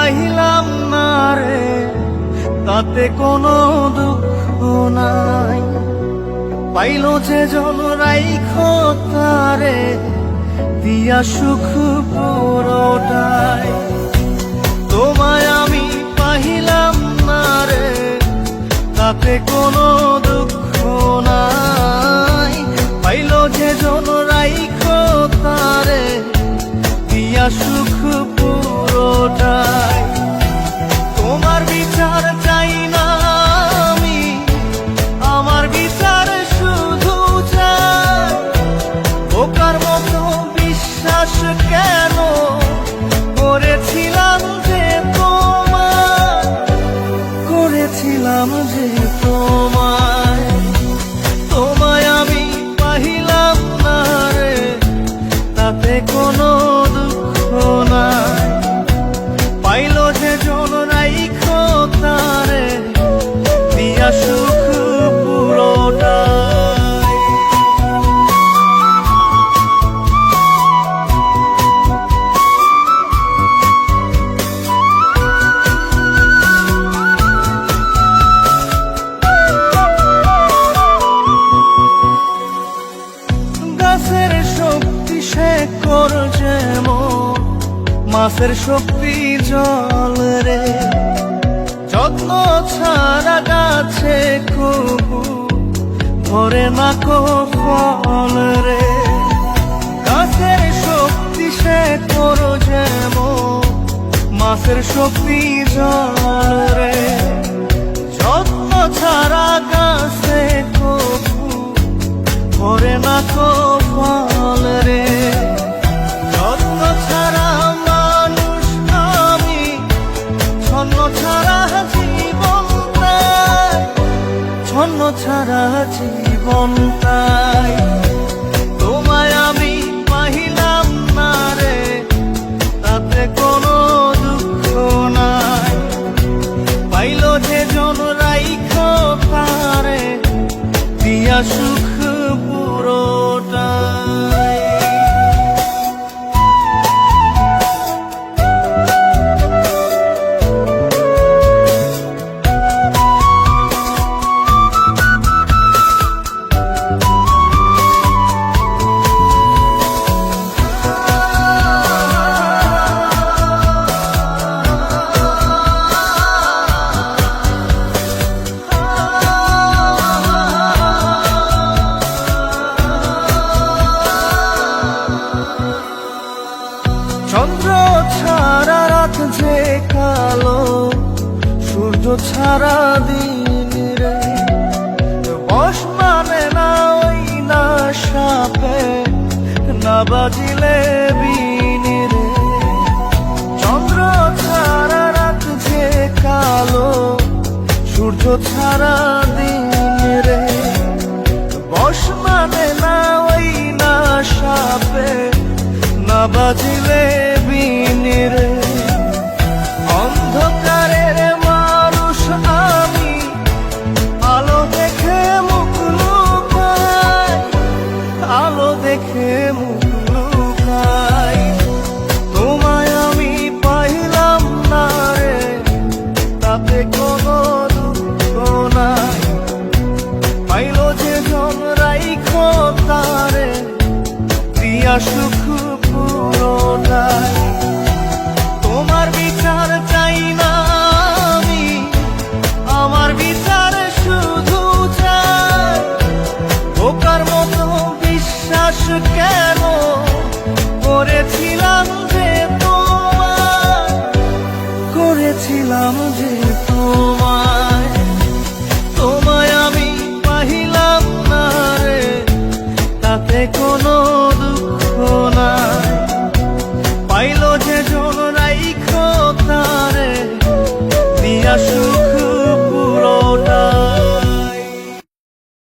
পাইলাম না রে, তাতে কোনো দুঃখ নাই। পাইল যে জন রাইখো তারে, দিয়া সুখ পুরোটাই। তোমায় আমি পাইলাম না রে, তাতে কোনো দুঃখ নাই। পাইল যে জন রাইখো তারে, দিয়া সুখ পুরোটাই। তোমার বিচার চাই না আমি, আমার বিচার শুধু চাই। বোকার মতো বিশ্বাস কেন করেছিলাম যে তোমায়, করেছিলাম যে তোমায়। তোমায় আমি পাইলাম না রে, তাতে কোনো দুঃখ নাই। পাইল যে জন রাইখো তারে, দিয়া সুখ পুরোটাই। গাছের শক্তি শেকর যেমন, মাছের শক্তি জল রে। যত্ন ছাড়া গাছে কবু ধরে না কো ফল রে। গাছের শক্তি শেকর যেমন, মাছের শক্তি জল রে। যত্ন ছাড়া গাছে কবু ধরে না কো ফল রে। যত্ন ছাড়া মানুষ আমি, ছন্ন ছাড়া জীবন তাই, ছন্ন ছাড়া জীবন তাই। তোমায় আমি পাইলাম না রে, তাতে কোনো দুঃখ নাই। পাইল যে জন রাইখো তারে, দিয়া সুখ পুরোটাই। চন্দ্র ছাড়া রাত যে কালো, সূর্য ছাড়া দিন রে। বশ মানে না ওই না সাপে, না বাজিলে